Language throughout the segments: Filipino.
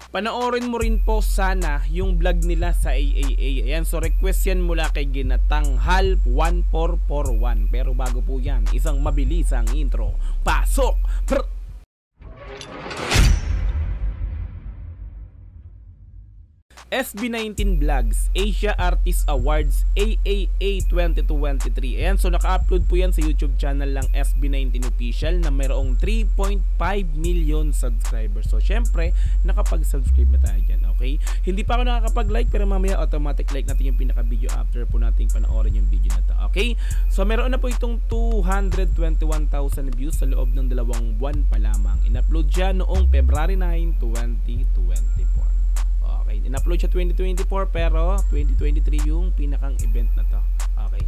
Panoorin mo rin po sana yung vlog nila sa AAA. Ayan, so request yan mula kay Ginatanghal 1441. Pero bago po yan, isang mabilisang intro. Pasok! SB19 Vlogs Asia Artist Awards AAA 2023. Ayan, so naka-upload po yan sa YouTube channel lang SB19 Official na mayroong 3.5 million subscribers. So syempre, nakapag-subscribe na tayo dyan, okay? Hindi pa ako nakakapag-like pero mamaya automatic like natin yung pinaka-video after po nating panoorin yung video na to, okay? So meron na po itong 221,000 views sa loob ng 2 buwan pa lamang. In-upload siya noong February 9, 2024. Okay, in-upload siya 2024 pero 2023 yung pinakang event na to. Okay.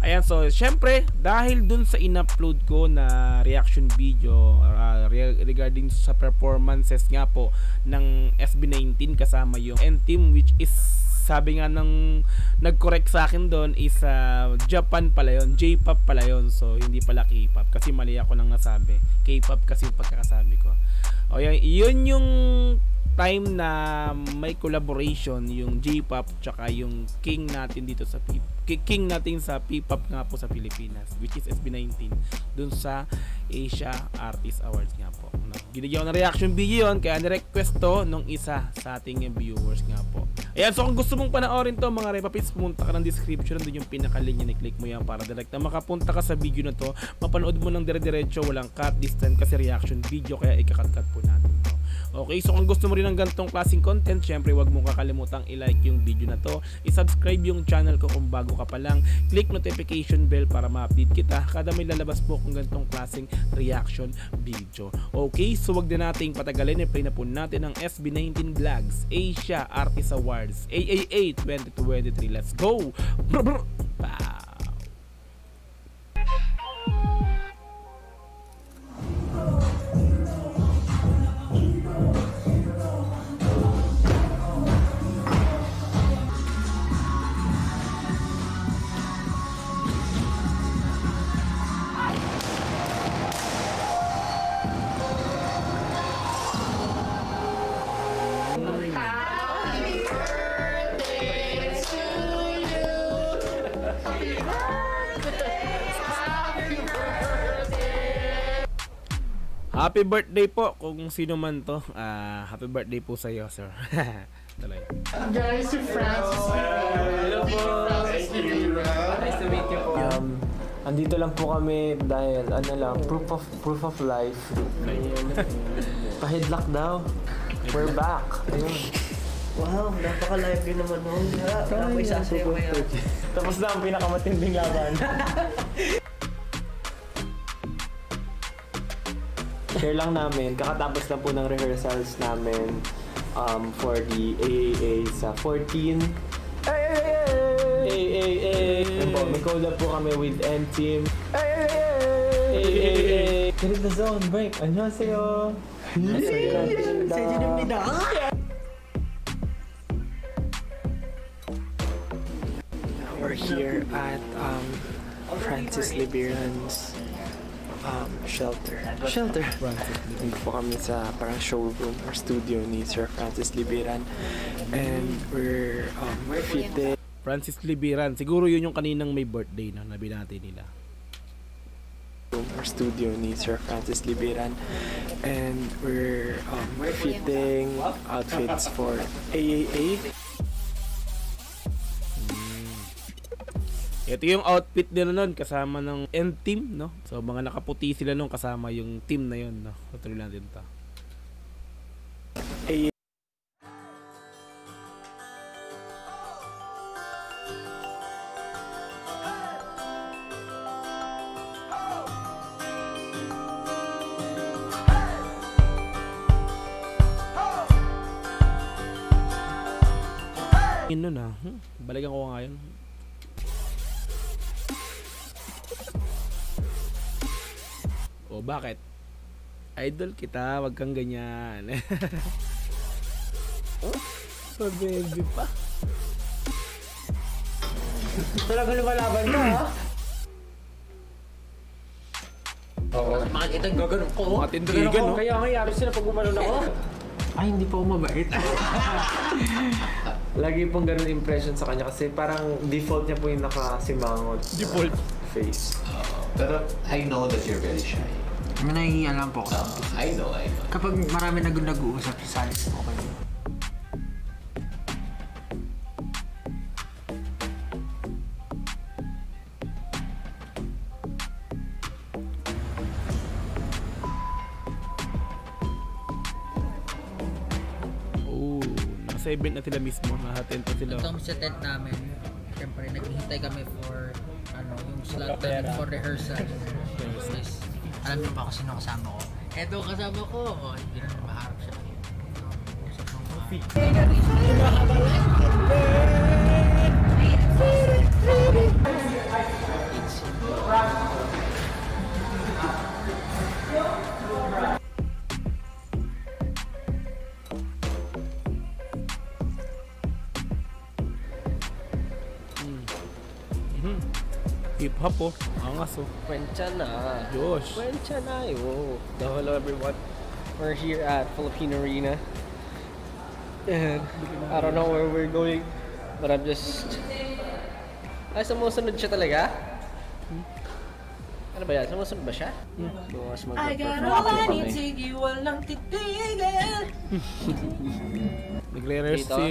Ayan, so syempre dahil dun sa in-upload ko na reaction video regarding sa performances nga po ng SB19 kasama yung N-Team, which is sabi nga ng nag-correct sa akin doon is Japan pala yun, J-pop pala yun. So hindi pala K-pop kasi mali ako nang nasabi. K-pop kasi yung pagkakasabi ko. O yan, yun yung time na may collaboration yung J-pop tsaka yung king natin dito sa king natin sa P-pop nga po sa Pilipinas, which is SB19 dun sa Asia Artist Awards nga po. Ginigyan ko ng reaction video yun kaya ni-request to nung isa sa ating viewers nga po. Ayan, so kung gusto mong panoorin to mga repapits, pumunta ka ng description, doon yung pinakalinya, ni-click mo yan para direct na makapunta ka sa video na to, mapanood mo ng dire-diretso, walang cut this time kasi reaction video kaya ikakat-cut po natin to. Okay, so kung gusto mo rin ng ganitong klaseng content, syempre wag mong kakalimutang i-like yung video na to, i-subscribe yung channel ko kung bago ka pa lang, click notification bell para ma-update kita kada may lalabas po kung ganitong klaseng reaction video. Okay, so wag din nating patagalin, i-play na po natin ang SB19 Vlogs Asia Artist Awards AAA 2023. Let's go! Brr, brr. Happy birthday po kung sino man to. Happy birthday po sa iyo, sir. Tuloy. Guys, si Francis. Hello po. Nice to meet you po. Andito lang po kami dahil ano lang, proof of life. Pa-headlock daw. We're back. Ayun. Wow, napaka-live yun naman nun. Ako isasayaw kaya. Tapos na ang pinakamatinding laban. Share lang namin, kakatapos na po ng rehearsals namin for the AAA sa 14. AAA! May collab po kami with N-Team. AAA! Kirit the zone, break! 안녕하세요! 세진입니다! We're here at Francis Liberan's shelter. Dito po kami sa parang showroom or studio ni Sir Francis Liberan. And we're fitting. Francis Liberan, siguro yun yung kaninang may birthday na nabinati nila. Or studio ni Sir Francis Liberan. And we're fitting outfits for AAA. Ito yung outfit nila nun kasama ng N-Team, no? So mga nakaputi sila nun kasama yung team na yun, no? Tuloy natin to. Yun nun balikan ko nga yun. O bakit? Idol kita, wag kang ganyan. Oh, baby pa. Talaga lumalaban ka, ha? Oo. Makikita gaganon ko. Matindigan, no? Kaya nga yari sila pag gumanon ako. Ay, hindi po ako mabait. Lagi pong ganun impression sa kanya kasi parang default niya po yung nakasimangot. Default Face. Pero I know that you're very shy. Nahihiya lang po ako. I know. Kapag marami nag-uusap sa salis po kayo. Sa event na sila mismo, nakatent pa sila. Ito sa tent namin. Siyempre, naghihintay kami for yung slot namin for rehearsal. Yes. Alam niyo ba kung sino kasama ko? Eto kasama ko. Hindi na maharap siya. Hip-hop oh. Angas oh. Kwencha na. Josh. Kwencha na yo. Hello everyone. We're here at Philippine Arena. And I don't know where we're going, but I'm just... Ay, sumusunod siya talaga? Ano ba yan? Sumusunod ba siya? Bukas I got all I need to you, walang titigil. Nagre-rest Dito? si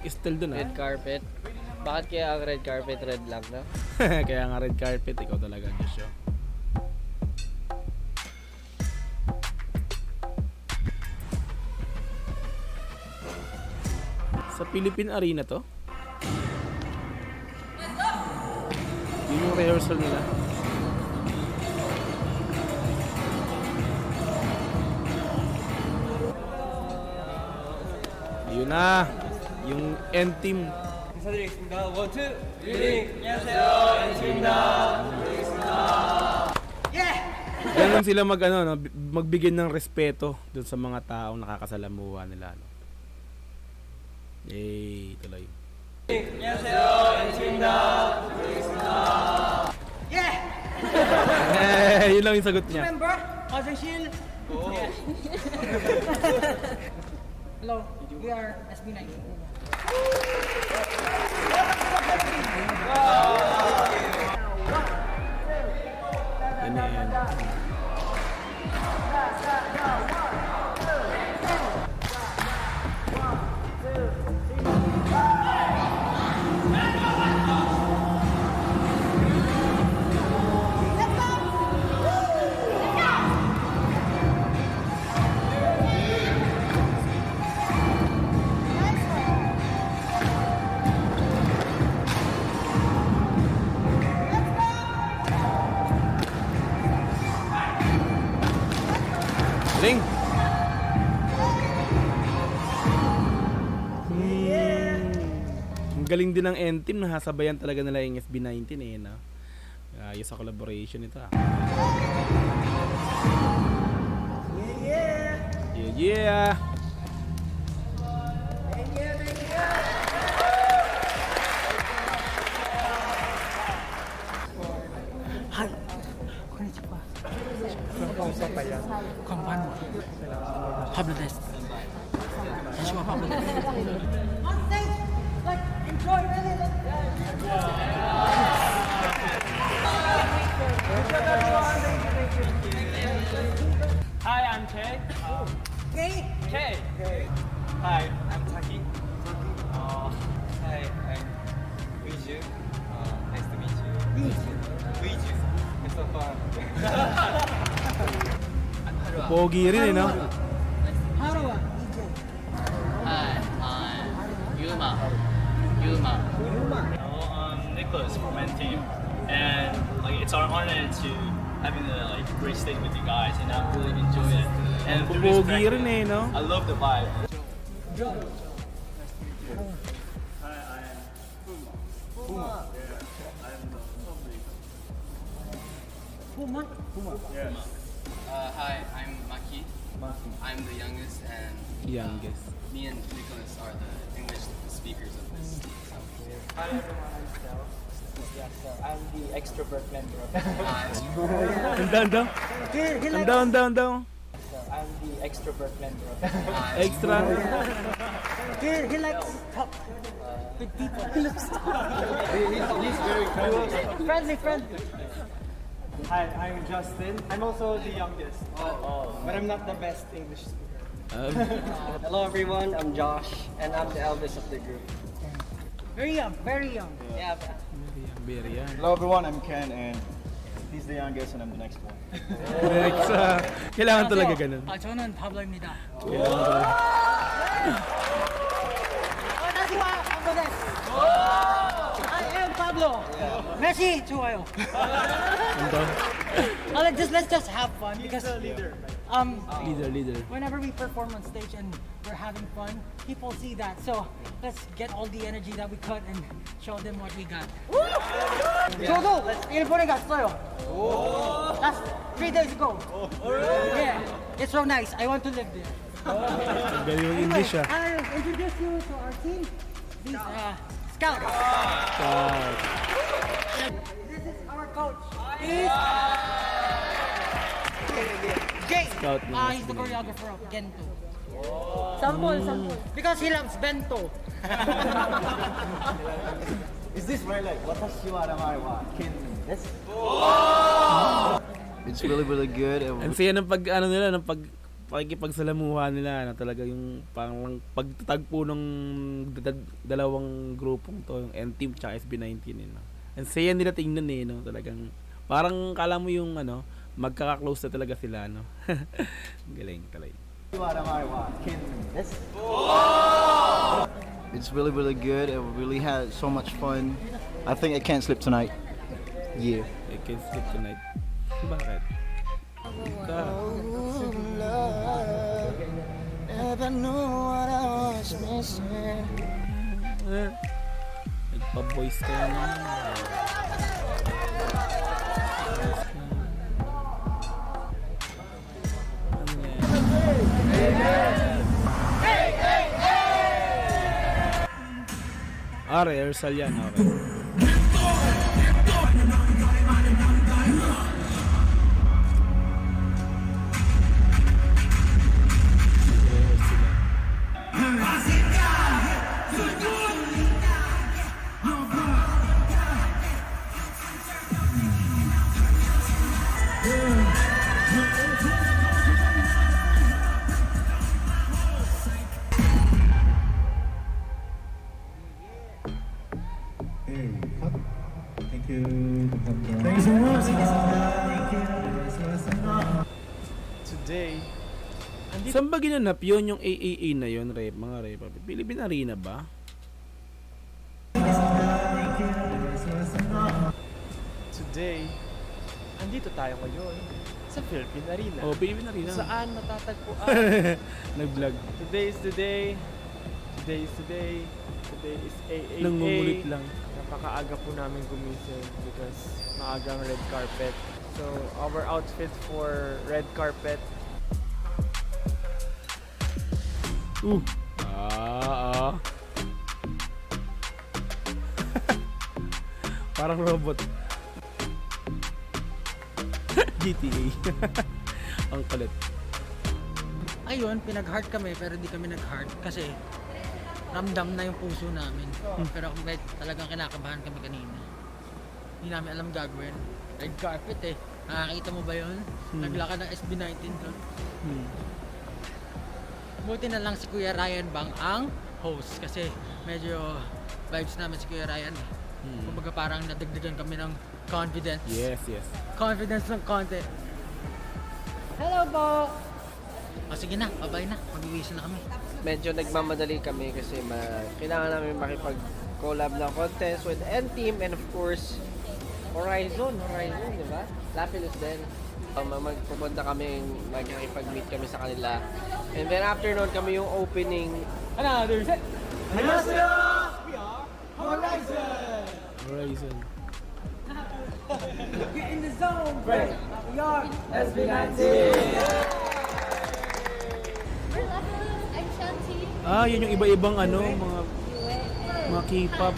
Estel dun ah. Red carpet. Bakit kaya ang red carpet red lang na? Kaya nga red carpet, ikaw talaga Josh oh. Sa Philippine Arena to? Yun yung rehearsal nila. Yun na, yung end team. 인사드리겠습니다. 원투 뮤링 안녕하세요 엔트입니다. Ganun sila magbigay ng respeto dun sa mga taong nakakasalamuha nila. No? Yay, tuloy. 안녕하세요 엔트입니다. Yun lang yung sagot niya. Remember? 화장실. Hello, we are SB9. Yan na yan. Galing! Ang galing din ng N-Team, nahasabayan talaga nila yung SB19 eh, no? Ayos sa collaboration ito ah. Yeah! Pablo Des. Joshua Pablo Des. On stage, like, enjoy really. Hi, I'm Kay. Okay? Kay. Hi, I'm Taki. Hi, I'm Weiju. Nice to meet you. Weiju. It's so fun. Pogi rin eh, no? Harawa. Hi, I'm Yuma. Nicholas from my team, and like it's our honor to having a great stay with you guys, and I really enjoy it. And through this Pogi rin practice, eh, no? I love the vibe. Hi, I'm Maki. I'm the youngest, and Youngest. me and Nicholas are the English speakers of this. Hi everyone, I'm Stel. I'm the extrovert member of the Ang down. I'm the extrovert member. Extra. He likes to talk with people. He looks He's very friendly. friendly. Hi, I'm Justin. I'm also the youngest. But I'm not the best English speaker. Hello everyone, I'm Josh, and I'm the eldest of the group. Very young, very young. Yeah, Very yan. Hello everyone, I'm Ken and he's the youngest and I'm the next one. Extra. Kailangan talaga ganun. 저는 파블로입니다. Kailangan talaga. I am Pablo. Messi, 좋아요. Let's just have fun because Leader. whenever we perform on stage and we're having fun, people see that. So let's get all the energy that we could and show them what we got. 저도 일본에 갔어요. That's 3 days ago. Yeah, it's so nice. I want to live there. Galing yung English ah. I'll introduce you to our team. These scouts. This is our coach. He's Jay. Scout ng He's the choreographer of Gento. Sample. Because he loves bento. Is this right? Like, watashi wa aramai wa ken desu? It's really good. Ang saya ng pag ano nila ng pakikipagsalamuha nila na talaga yung parang pagtatagpo ng dalawang grupong to, yung N-Team tsaka SB19 eh, no? Ang saya nila tingnan eh, no? Talagang parang kala mo yung ano, magkaka-close na talaga sila, no? Galing talaga. It's really good. It really had so much fun. I think I can't sleep tonight. Yeah. I can't sleep tonight. Bakit? Never knew what I was missing. Nagpa-voice ka na. Rehearsal yan, okay. Today, Saan ba ginanap yun yung AAA na yun, mga rep? Philippine Arena ba? Today, andito tayo ngayon sa Philippine Arena. Oh, Philippine Arena. Saan matatagpuan? Nag-vlog. Today is today. Today is today. Today is AAA. Nangungulit lang. Napakaaga po namin gumising because maagang red carpet. So, our outfit for red carpet. Parang robot. GTA. Ang kalit. Ayun, pinag-heart kami pero di kami nag-heart kasi ramdam na yung puso namin. Pero talagang kinakabahan kami kanina. Hindi namin alam gagawin. Red carpet eh. Nakakita mo ba yun? Naglakad ng SB19 doon. Buti na lang si Kuya Ryan Bang ang host kasi medyo vibes namin si Kuya Ryan. Kumbaga parang nadagdagan kami ng confidence. Yes. Confidence ng konti. Hello po! Sige na, bye-bye na. Mag-uwisa na kami. medyo nagmamadali kami kasi kailangan namin makipag-collab ng contest with N-Team and of course Horizon, di ba? Lapilus din. Magpupunta kami, magkikipag-meet kami sa kanila. And then after nun kami yung opening. Another set! 안녕하세요! We are Horizon! Horizon. Get in the zone, break! We are SB19! I'm Shanti. Yun yung iba-ibang mga K-pop.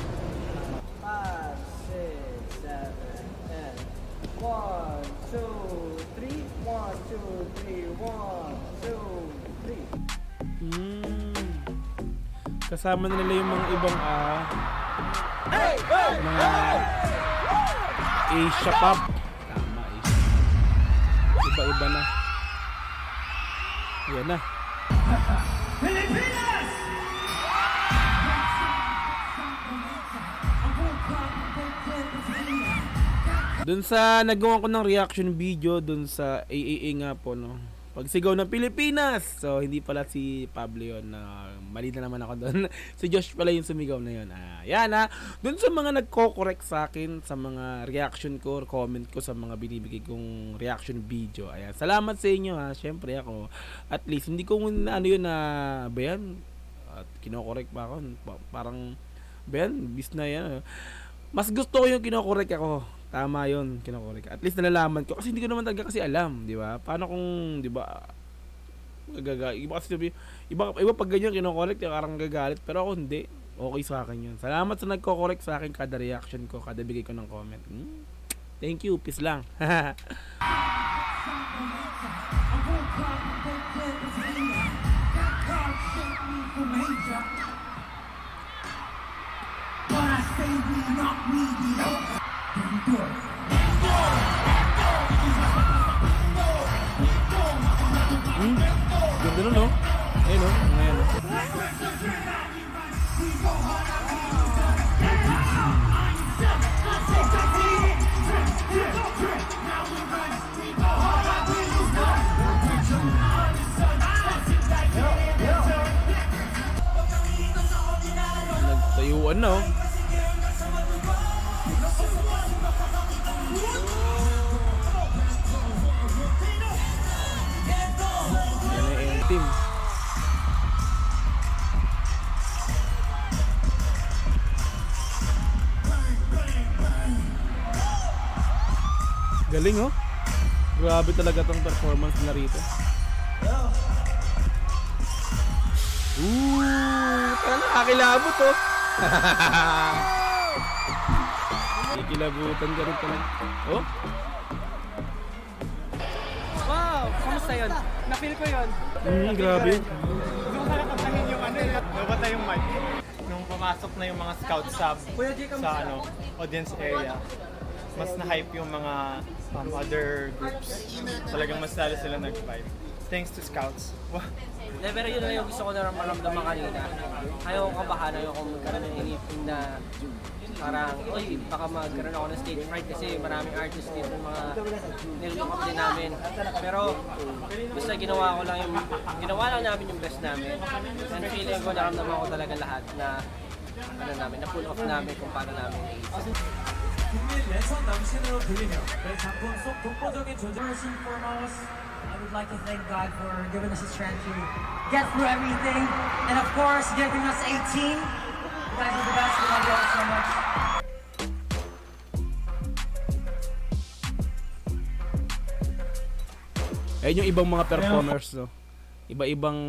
5, 6, 7, and 1, 2, 3, 1, 2, 3, 1. Kasama na nila yung mga ibang mga Asia pop. Tama, iba-iba na. Yan na. Dun sa nagawa ko ng reaction video dun sa AAA nga po, no, pagsigaw ng Pilipinas. So hindi pala si Pablo yun, mali na naman ako dun. Si Josh pala yung sumigaw na yun. Yan dun sa mga nagko-correct sa akin sa mga reaction ko, comment ko sa mga binibigay kong reaction video. Ayan, salamat sa inyo syempre ako, at least hindi ko ano yun na bayan at kino-correct pa ako. Parang bayan, bis na yan. Mas gusto ko yung kino-correct ako. Tama yun, kino-correct. At least nalalaman ko kasi hindi ko naman talaga kasi alam, di ba? Paano kung, di ba, iba kasi iba pag ganyan kino-correct, parang gagalit, pero ako hindi. Okay sa akin yun. Salamat sa nagko-correct sa akin kada reaction ko, kada bigay ko ng comment. Thank you, peace lang. Ganda nun, no? Ayun, no? Ngayon, no? Nagtayuan na, oh. Team. Galing, oh. Grabe talaga tong performance nila rito. Nakakilabot, oh. Kikilabutan ka rin talaga. Oh. Wow! Kamusta yun? Na-feel ko yun. Grabe. Nung nakakatahin yung nabata yung mic. Nung pumasok na yung mga scouts sa audience area, mas na-hype yung mga other groups. Talagang mas lalo sila nag-vibe. Thanks to scouts. Pero yun na yung gusto ko na maramdaman kanina. Ayaw ko kabahan, ayaw ko magkaroon ng inipin na parang, baka magkaroon ako ng stage fright kasi maraming artists dito yung mga nilulungkap din namin. Pero basta ginawa lang namin yung best namin. And feeling ko naramdaman ko talaga lahat na na pull off namin kung paano namin i-isip. First and foremost, I would like to thank God for giving us the strength to get through everything, and of course, giving us 18. You guys are the best. We love you all so much. Ayun yung ibang mga performers, no? Iba-ibang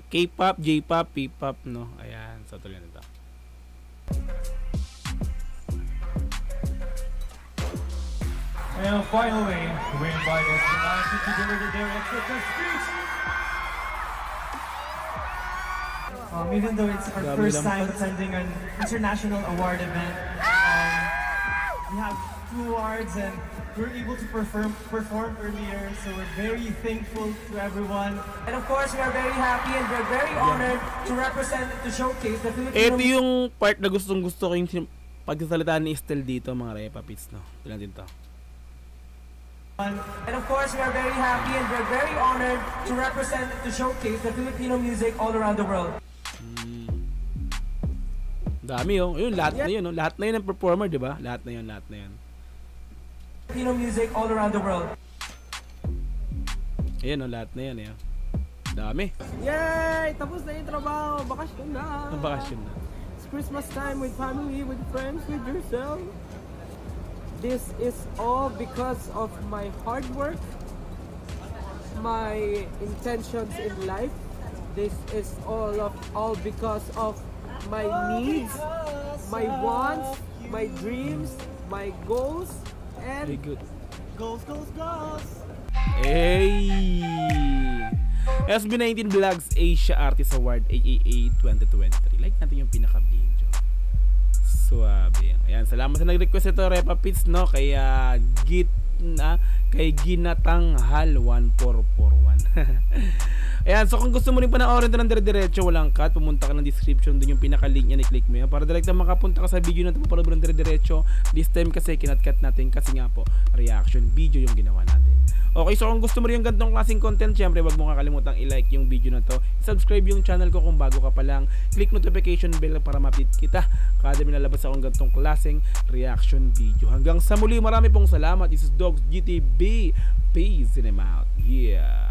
K-pop, J-pop, P-pop, no? Ayan, so tuloy na ito. And finally, we invite us tonight to deliver their acceptance speech. Even though it's our first time attending an international award event, we have 2 awards and we were able to perform earlier, so we're very thankful to everyone. And of course, we are very happy and we're very honored to represent, to showcase the Filipino... Ito yung part na gustong-gusto ko yung pagsasalita ni Estel dito, mga Repa Pits, no? Tulan din to. And of course, we are very happy and we're very honored to represent, to showcase the Filipino music all around the world. Dami, oh. Yun, lahat na yun, oh. Lahat na yun ang performer, di ba? Lahat na yun. Filipino music all around the world. Ayan, oh, lahat na yan, eh. Dami. Yay! Tapos na yung trabaho. Bakasyon na. Bakasyon na. It's Christmas time with family, with friends, with yourself. This is all because of my hard work, my intentions in life. This is all because of my needs, my wants, my dreams, my goals, and very good. Goals. Hey! SB19 Vlogs Asia Artist Award AAA 2023. Like natin yung pinaka-video. Suwabe. Ayan, salamat sa nag-request ito, Repa Pits, no? Kay kay Ginatanghal 1441. Ayan, so kung gusto mo rin panoorin ito ng dire-diretso, walang cut, pumunta ka ng description, dun yung pinaka-link niya, i-click mo yan para direct na makapunta ka sa video na ito, papalabro ng dire-diretso. This time kasi kinat-cut natin kasi nga po reaction video yung ginawa natin. Okay, so kung gusto mo rin yung gantong klaseng content, syempre wag mo kakalimutang i-like yung video na to, subscribe yung channel ko kung bago ka pa lang, click notification bell para ma-update kita kada may lalabas akong gantong klaseng reaction video. Hanggang sa muli, marami pong salamat. This is Dogs GTB. Peace in and out. Yeah.